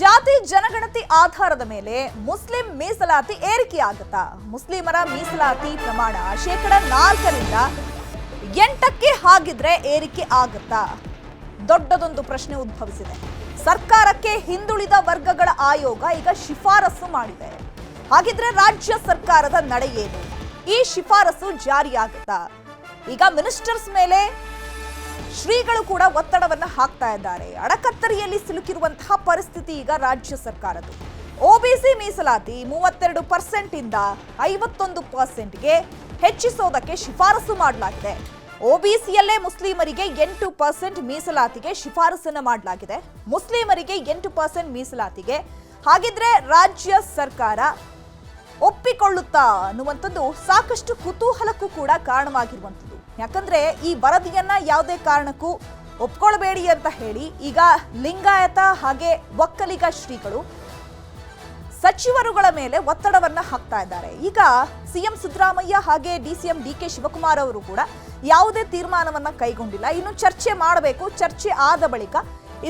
ಜಾತಿ ಜನಗಣತಿ ಆಧಾರದ ಮೇಲೆ ಮುಸ್ಲಿಂ ಮೀಸಲಾತಿ ಏರಿಕೆಯಾಗುತ್ತಾ? ಮುಸ್ಲಿಮರ ಮೀಸಲಾತಿ ಪ್ರಮಾಣ 4% 8ಕ್ಕೆ ಹಾಗಿದ್ರೆ ಏರಿಕೆ ಆಗುತ್ತಾ? ದೊಡ್ಡದೊಂದು ಪ್ರಶ್ನೆ ಉದ್ಭವಿಸಿದೆ. ಸರ್ಕಾರಕ್ಕೆ ಹಿಂದುಳಿದ ವರ್ಗಗಳ ಆಯೋಗ ಈಗ ಶಿಫಾರಸು ಮಾಡಿದೆ. ಹಾಗಿದ್ರೆ ರಾಜ್ಯ ಸರ್ಕಾರದ ನಡೆ ಏನು? ಈ ಶಿಫಾರಸು ಜಾರಿಯಾಗುತ್ತಾ? ಈಗ ಮಿನಿಸ್ಟರ್ಸ್ ಮೇಲೆ ಶ್ರೀಗಳು ಕೂಡ ಒತ್ತಡವನ್ನ ಹಾಕ್ತಾ ಇದ್ದಾರೆ. ಅಡಕತ್ತರಿಯಲ್ಲಿ ಸಿಲುಕಿರುವಂತಹ ಪರಿಸ್ಥಿತಿ ಈಗ ರಾಜ್ಯ ಸರ್ಕಾರದ್ದು. ಒಬಿಸಿ ಮೀಸಲಾತಿ 32% ಇಂದ 51%ಗೆ ಹೆಚ್ಚಿಸೋದಕ್ಕೆ ಶಿಫಾರಸು ಮಾಡಲಾಗಿದೆ. ಒಬಿಸಿಯಲ್ಲೇ ಮುಸ್ಲಿಮರಿಗೆ 8% ಮೀಸಲಾತಿಗೆ ಶಿಫಾರಸನ್ನ ಮಾಡಲಾಗಿದೆ. ಮುಸ್ಲಿಮರಿಗೆ 8% ಮೀಸಲಾತಿಗೆ ಹಾಗಿದ್ರೆ ರಾಜ್ಯ ಸರ್ಕಾರ ಒಪ್ಪಿಕೊಳ್ಳುತ್ತಾ ಅನ್ನುವಂಥದ್ದು ಸಾಕಷ್ಟು ಕುತೂಹಲಕ್ಕೂ ಕೂಡ ಕಾರಣವಾಗಿರುವಂಥದ್ದು. ಯಾಕಂದ್ರೆ ಈ ವರದಿಯನ್ನ ಯಾವುದೇ ಕಾರಣಕ್ಕೂ ಒಪ್ಕೊಳ್ಬೇಡಿ ಅಂತ ಹೇಳಿ ಈಗ ಲಿಂಗಾಯತ ಹಾಗೆ ಒಕ್ಕಲಿಗ ಶ್ರೀಗಳು ಸಚಿವರುಗಳ ಮೇಲೆ ಒತ್ತಡವನ್ನ ಹಾಕ್ತಾ ಇದ್ದಾರೆ. ಈಗ ಸಿಎಂ ಸಿದ್ದರಾಮಯ್ಯ ಹಾಗೆ ಡಿಸಿಎಂ ಡಿಕೆ ಶಿವಕುಮಾರ್ ಅವರು ಕೂಡ ಯಾವುದೇ ತೀರ್ಮಾನವನ್ನ ಕೈಗೊಂಡಿಲ್ಲ. ಇನ್ನು ಚರ್ಚೆ ಮಾಡಬೇಕು. ಚರ್ಚೆ ಆದ ಬಳಿಕ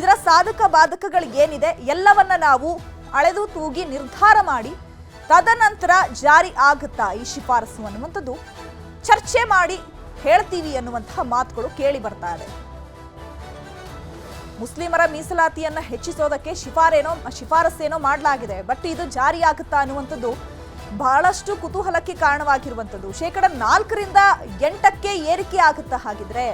ಇದರ ಸಾಧಕ ಬಾಧಕಗಳು ಏನಿದೆ ಎಲ್ಲವನ್ನ ನಾವು ಅಳೆದು ತೂಗಿ ನಿರ್ಧಾರ ಮಾಡಿ ತದನಂತರ ಜಾರಿ ಆಗುತ್ತಾ ಈ ಶಿಫಾರಸು ಅನ್ನುವಂಥದ್ದು ಚರ್ಚೆ ಮಾಡಿ ಹೇಳ್ತೀವಿ ಅನ್ನುವಂತಹ ಮಾತುಗಳು ಕೇಳಿ ಬರ್ತಾ ಇದೆ. ಮುಸ್ಲಿಮರ ಮೀಸಲಾತಿಯನ್ನ ಹೆಚ್ಚಿಸೋದಕ್ಕೆ ಶಿಫಾರಸೇನೋ ಮಾಡಲಾಗಿದೆ. ಬಟ್ ಇದು ಜಾರಿಯಾಗುತ್ತಾ ಅನ್ನುವಂಥದ್ದು ಬಹಳಷ್ಟು ಕುತೂಹಲಕ್ಕೆ ಕಾರಣವಾಗಿರುವಂಥದ್ದು. 4% 8ಕ್ಕೆ ಏರಿಕೆ ಆಗುತ್ತಾ? ಹಾಗಿದ್ರೆ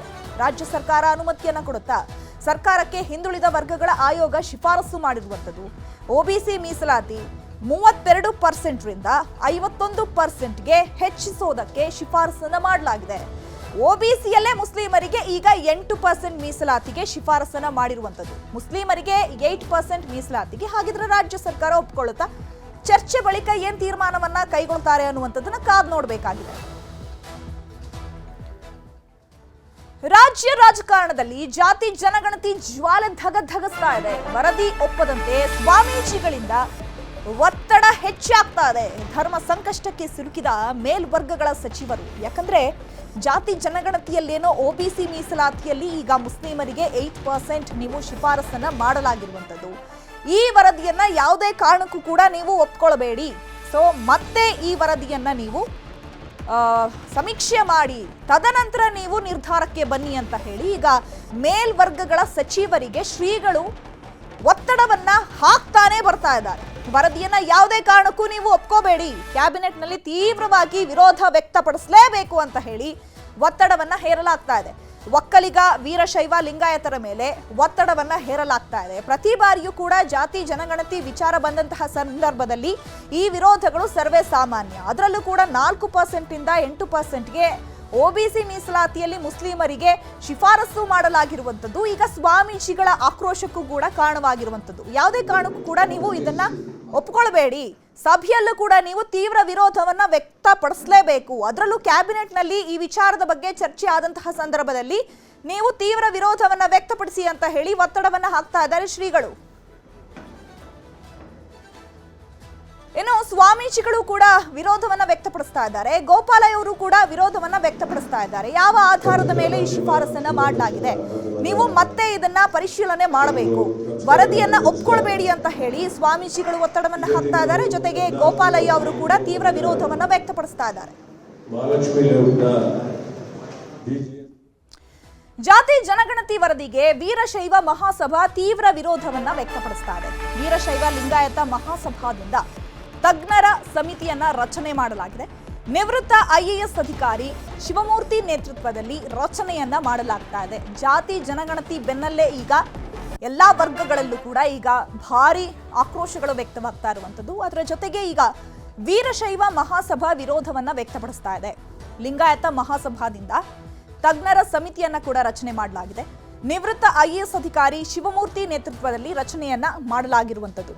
ರಾಜ್ಯ ಸರ್ಕಾರ ಅನುಮತಿಯನ್ನ ಕೊಡುತ್ತಾ? ಸರ್ಕಾರಕ್ಕೆ ಹಿಂದುಳಿದ ವರ್ಗಗಳ ಆಯೋಗ ಶಿಫಾರಸು ಮಾಡಿರುವಂಥದ್ದು ಒಬಿಸಿ ಮೀಸಲಾತಿ 32% ರಿಂದ 51%ಗೆ ಹೆಚ್ಚಿಸೋದಕ್ಕೆ ಶಿಫಾರಸನ್ನ ಮಾಡಲಾಗಿದೆ. ಒಬಿಸಿಯಲ್ಲೇ ಮುಸ್ಲಿಮರಿಗೆ ಈಗ 8% ಮೀಸಲಾತಿಗೆ ಶಿಫಾರಸನ್ನ ಮಾಡಿರುವಂಥದ್ದು. ಮುಸ್ಲಿಮರಿಗೆ 8% ಮೀಸಲಾತಿಗೆ ಹಾಗಿದ್ರೆ ರಾಜ್ಯ ಸರ್ಕಾರ ಒಪ್ಕೊಳ್ಳುತ್ತಾ? ಚರ್ಚೆ ಬಳಿಕ ಏನ್ ತೀರ್ಮಾನವನ್ನ ಕೈಗೊಳ್ತಾರೆ ಅನ್ನುವಂಥದ್ದನ್ನ ಕಾದು ನೋಡಬೇಕಾಗಿದೆ. ರಾಜ್ಯ ರಾಜಕಾರಣದಲ್ಲಿ ಜಾತಿ ಜನಗಣತಿ ಜ್ವಾಲೆ ಧಗಧಗಿಸ್ತಾ ಇದೆ. ವರದಿ ಒಪ್ಪದಂತೆ ಸ್ವಾಮೀಜಿಗಳಿಂದ ಒತ್ತಡ ಹೆಚ್ಚಾಗ್ತಾ ಇದೆ. ಧರ್ಮ ಸಂಕಷ್ಟಕ್ಕೆ ಸಿಲುಕಿದ ಮೇಲ್ವರ್ಗಗಳ ಸಚಿವರು. ಯಾಕಂದ್ರೆ ಜಾತಿ ಜನಗಣತಿಯಲ್ಲೇನೋ ಒಬಿಸಿ ಮೀಸಲಾತಿಯಲ್ಲಿ ಈಗ ಮುಸ್ಲಿಮರಿಗೆ 8% ನೀವು ಶಿಫಾರಸನ್ನ ಮಾಡಲಾಗಿರುವಂಥದ್ದು. ಈ ವರದಿಯನ್ನ ಯಾವುದೇ ಕಾರಣಕ್ಕೂ ಕೂಡ ನೀವು ಒಪ್ಕೊಳ್ಬೇಡಿ. ಸೊ ಮತ್ತೆ ಈ ವರದಿಯನ್ನ ನೀವು ಸಮೀಕ್ಷೆ ಮಾಡಿ ತದನಂತರ ನೀವು ನಿರ್ಧಾರಕ್ಕೆ ಬನ್ನಿ ಅಂತ ಹೇಳಿ ಈಗ ಮೇಲ್ವರ್ಗಗಳ ಸಚಿವರಿಗೆ ಶ್ರೀಗಳು ಒತ್ತಡವನ್ನ ಹಾಕ್ತಾನೆ ಬರ್ತಾ ಇದ್ದಾರೆ. ವರದಿಯನ್ನ ಯಾವುದೇ ಕಾರಣಕ್ಕೂ ನೀವು ಒಪ್ಕೋಬೇಡಿ, ಕ್ಯಾಬಿನೆಟ್ನಲ್ಲಿ ತೀವ್ರವಾಗಿ ವಿರೋಧ ವ್ಯಕ್ತಪಡಿಸಲೇಬೇಕು ಅಂತ ಹೇಳಿ ಒತ್ತಡವನ್ನ ಹೇರಲಾಗ್ತಾ ಇದೆ. ಒಕ್ಕಲಿಗ ವೀರಶೈವ ಲಿಂಗಾಯತರ ಮೇಲೆ ಒತ್ತಡವನ್ನ ಹೇರಲಾಗ್ತಾ ಇದೆ. ಪ್ರತಿ ಬಾರಿಯೂ ಕೂಡ ಜಾತಿ ಜನಗಣತಿ ವಿಚಾರ ಬಂದಂತಹ ಸಂದರ್ಭದಲ್ಲಿ ಈ ವಿರೋಧಗಳು ಸರ್ವೇ ಸಾಮಾನ್ಯ. ಅದರಲ್ಲೂ ಕೂಡ 4% ಇಂದ 8%ಗೆ ಒಬಿಸಿ ಮೀಸಲಾತಿಯಲ್ಲಿ ಮುಸ್ಲಿಮರಿಗೆ ಶಿಫಾರಸು ಮಾಡಲಾಗಿರುವಂಥದ್ದು ಈಗ ಸ್ವಾಮೀಜಿಗಳ ಆಕ್ರೋಶಕ್ಕೂ ಕೂಡ ಕಾರಣವಾಗಿರುವಂಥದ್ದು. ಯಾವುದೇ ಕಾರಣಕ್ಕೂ ಕೂಡ ನೀವು ಇದನ್ನ ಒಪ್ಕೊಳ್ಬೇಡಿ. ಸಭೆಯಲ್ಲೂ ಕೂಡ ನೀವು ತೀವ್ರ ವಿರೋಧವನ್ನ ವ್ಯಕ್ತಪಡಿಸಲೇಬೇಕು. ಅದರಲ್ಲೂ ಕ್ಯಾಬಿನೆಟ್ನಲ್ಲಿ ಈ ವಿಚಾರದ ಬಗ್ಗೆ ಚರ್ಚೆ ಆದಂತಹ ಸಂದರ್ಭದಲ್ಲಿ ನೀವು ತೀವ್ರ ವಿರೋಧವನ್ನ ವ್ಯಕ್ತಪಡಿಸಿ ಅಂತ ಹೇಳಿ ಒತ್ತಡವನ್ನ ಹಾಕ್ತಾ ಇದ್ದಾರೆ ಶ್ರೀಗಳು. ಇನ್ನು ಸ್ವಾಮೀಜಿಗಳು ಕೂಡ ವಿರೋಧವನ್ನ ವ್ಯಕ್ತಪಡಿಸ್ತಾ ಇದ್ದಾರೆ. ಗೋಪಾಲಯ್ಯ ಅವರು ಕೂಡ ವಿರೋಧವನ್ನ ವ್ಯಕ್ತಪಡಿಸ್ತಾ ಇದ್ದಾರೆ. ಯಾವ ಆಧಾರದ ಮೇಲೆ ಈ ಶಿಫಾರಸನ್ನ ಮಾಡಲಾಗಿದೆ? ನೀವು ಮತ್ತೆ ಇದನ್ನ ಪರಿಶೀಲನೆ ಮಾಡಬೇಕು, ವರದಿಯನ್ನ ಒಪ್ಕೊಳ್ಬೇಡಿ ಅಂತ ಹೇಳಿ ಸ್ವಾಮೀಜಿಗಳು ಒತ್ತಡವನ್ನ ಹಾಕ್ತಾ ಇದ್ದಾರೆ. ಜೊತೆಗೆ ಗೋಪಾಲಯ್ಯ ಅವರು ಕೂಡ ತೀವ್ರ ವಿರೋಧವನ್ನ ವ್ಯಕ್ತಪಡಿಸ್ತಾ ಇದ್ದಾರೆ. ಜಾತಿ ಜನಗಣತಿ ವರದಿಗೆ ವೀರಶೈವ ಮಹಾಸಭಾ ತೀವ್ರ ವಿರೋಧವನ್ನ ವ್ಯಕ್ತಪಡಿಸ್ತಾ ಇದೆ. ವೀರಶೈವ ಲಿಂಗಾಯತ ಮಹಾಸಭಾದಿಂದ ತಜ್ಞರ ಸಮಿತಿಯನ್ನ ರಚನೆ ಮಾಡಲಾಗಿದೆ. ನಿವೃತ್ತ IAS ಅಧಿಕಾರಿ ಶಿವಮೂರ್ತಿ ನೇತೃತ್ವದಲ್ಲಿ ರಚನೆಯನ್ನ ಮಾಡಲಾಗ್ತಾ ಇದೆ. ಜಾತಿ ಜನಗಣತಿ ಬೆನ್ನಲ್ಲೇ ಈಗ ಎಲ್ಲಾ ವರ್ಗಗಳಲ್ಲೂ ಕೂಡ ಈಗ ಭಾರಿ ಆಕ್ರೋಶಗಳು ವ್ಯಕ್ತವಾಗ್ತಾ ಇರುವಂಥದ್ದು. ಅದರ ಜೊತೆಗೆ ಈಗ ವೀರಶೈವ ಮಹಾಸಭಾ ವಿರೋಧವನ್ನ ವ್ಯಕ್ತಪಡಿಸ್ತಾ ಇದೆ. ಲಿಂಗಾಯತ ಮಹಾಸಭಾದಿಂದ ತಜ್ಞರ ಸಮಿತಿಯನ್ನ ಕೂಡ ರಚನೆ ಮಾಡಲಾಗಿದೆ. ನಿವೃತ್ತ IAS ಅಧಿಕಾರಿ ಶಿವಮೂರ್ತಿ ನೇತೃತ್ವದಲ್ಲಿ ರಚನೆಯನ್ನ ಮಾಡಲಾಗಿರುವಂಥದ್ದು.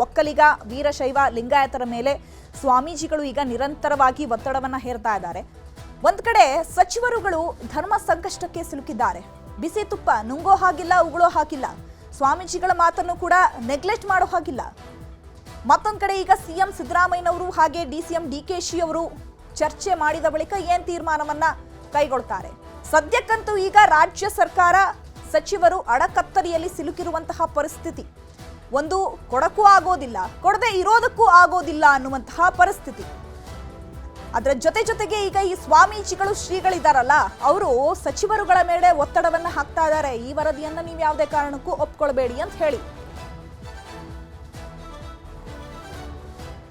ಒಕ್ಕಲಿಗ ವೀರಶೈವ ಲಿಂಗಾಯತರ ಮೇಲೆ ಸ್ವಾಮೀಜಿಗಳು ಈಗ ನಿರಂತರವಾಗಿ ಒತ್ತಡವನ್ನ ಹೇರ್ತಾ ಇದ್ದಾರೆ. ಒಂದ್ ಕಡೆ ಸಚಿವರುಗಳು ಧರ್ಮ ಸಂಕಷ್ಟಕ್ಕೆ ಸಿಲುಕಿದ್ದಾರೆ. ಬಿಸಿ ತುಪ್ಪ ನುಂಗೋ ಹಾಗಿಲ್ಲ, ಉಗುಳೋ ಹಾಗಿಲ್ಲ. ಸ್ವಾಮೀಜಿಗಳ ಮಾತನ್ನು ಕೂಡ ನೆಗ್ಲೆಕ್ಟ್ ಮಾಡೋ ಹಾಗಿಲ್ಲ. ಮತ್ತೊಂದ್ ಕಡೆ ಈಗ ಸಿಎಂ ಸಿದ್ದರಾಮಯ್ಯನವರು ಹಾಗೆ ಡಿಸಿಎಂ ಡಿಕೆಶಿ ಅವರು ಚರ್ಚೆ ಮಾಡಿದ ಬಳಿಕ ಏನ್ ತೀರ್ಮಾನವನ್ನ ಕೈಗೊಳ್ತಾರೆ? ಸದ್ಯಕ್ಕಂತೂ ಈಗ ರಾಜ್ಯ ಸರ್ಕಾರ ಸಚಿವರು ಅಡಕತ್ತರಿಯಲ್ಲಿ ಸಿಲುಕಿರುವಂತಹ ಪರಿಸ್ಥಿತಿ. ಒಂದು ಕೊಡಕ್ಕೂ ಆಗೋದಿಲ್ಲ, ಕೊಡದೆ ಇರೋದಕ್ಕೂ ಆಗೋದಿಲ್ಲ ಅನ್ನುವಂತಹ ಪರಿಸ್ಥಿತಿ. ಅದರ ಜೊತೆಗೆ ಈಗ ಈ ಸ್ವಾಮೀಜಿಗಳು ಶ್ರೀಗಳಿದಾರಲ್ಲ, ಅವರು ಸಚಿವರುಗಳ ಮೇಲೆ ಒತ್ತಡವನ್ನ ಹಾಕ್ತಾ ಇದ್ದಾರೆ. ಈ ವರದಿಯನ್ನ ನೀವು ಯಾವುದೇ ಕಾರಣಕ್ಕೂ ಒಪ್ಕೊಳ್ಬೇಡಿ ಅಂತ ಹೇಳಿ.